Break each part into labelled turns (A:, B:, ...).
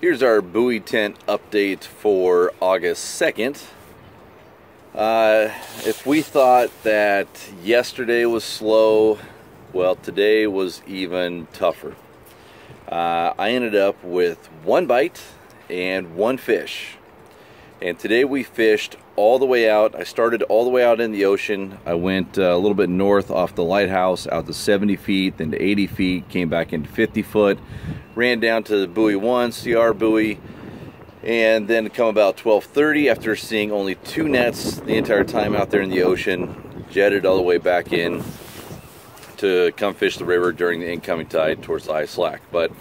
A: Here's our buoy tent update for August 2nd. If we thought that yesterday was slow, well, today was even tougher. I ended up with one bite and one fish. And today we fished all the way out. I started all the way out in the ocean. I went a little bit north off the lighthouse out to 70 feet, then to 80 feet, came back into 50 foot, ran down to the buoy 1, CR buoy, and then come about 12:30 after seeing only 2 nets the entire time out there in the ocean, jetted all the way back in to come fish the river during the incoming tide towards the high slack. But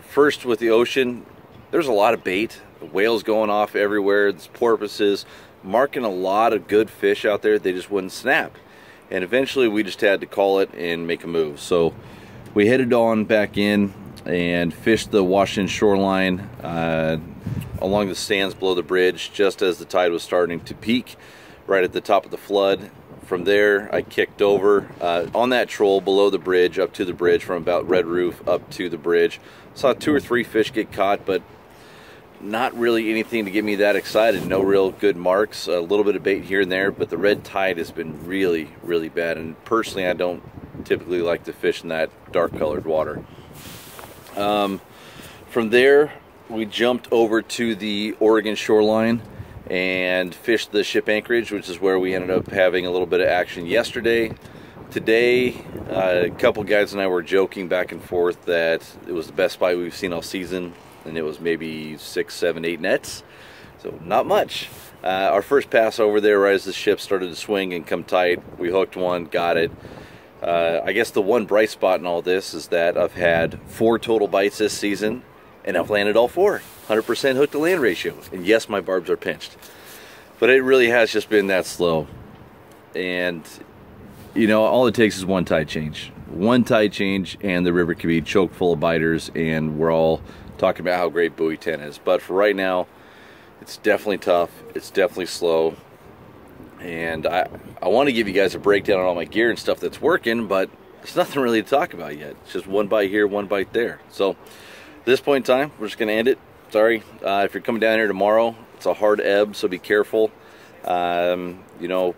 A: first with the ocean, there's a lot of bait. The whales going off everywhere, there's porpoises, marking a lot of good fish out there. They just wouldn't snap. And eventually we just had to call it and make a move. So we headed on back in and fished the Washington shoreline along the sands below the bridge just as the tide was starting to peak right at the top of the flood. From there I kicked over on that troll below the bridge up to the bridge, from about Red Roof up to the bridge. Saw 2 or 3 fish get caught, but not really anything to get me that excited. No real good marks, a little bit of bait here and there, but the red tide has been really, really bad. And personally, I don't typically like to fish in that dark colored water. From there, we jumped over to the Oregon shoreline and fished the ship anchorage, which is where we ended up having a little bit of action yesterday. Today, a couple guys and I were joking back and forth that it was the best bite we've seen all season, and it was maybe 6, 7, 8 nets, so not much. Our first pass over there, right as the ship started to swing and come tight, we hooked one, got it. I guess the one bright spot in all this is that I've had 4 total bites this season, and I've landed all 4. 100% hook to land ratio, and yes, my barbs are pinched. But it really has just been that slow. And you know, all it takes is one tide change. One tide change and the river can be chock full of biters, and we're all talking about how great buoy 10 is. But for right now, it's definitely tough, it's definitely slow, and I want to give you guys a breakdown on all my gear and stuff that's working, but there's nothing really to talk about yet. It's just one bite here, one bite there. So at this point in time, we're just going to end it. Sorry, if you're coming down here tomorrow, it's a hard ebb, so be careful. You know,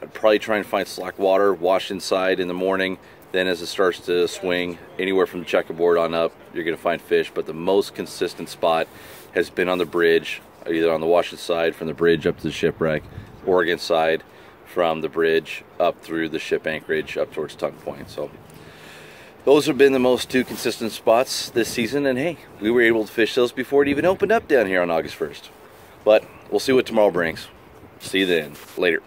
A: I'd probably try and find slack water, wash inside in the morning. Then as it starts to swing, anywhere from the checkerboard on up, you're going to find fish. But the most consistent spot has been on the bridge, either on the Washington side from the bridge up to the shipwreck, Oregon side from the bridge up through the ship anchorage up towards Tongue Point. So those have been the most 2 consistent spots this season. And hey, we were able to fish those before it even opened up down here on August 1st. But we'll see what tomorrow brings. See you then. Later.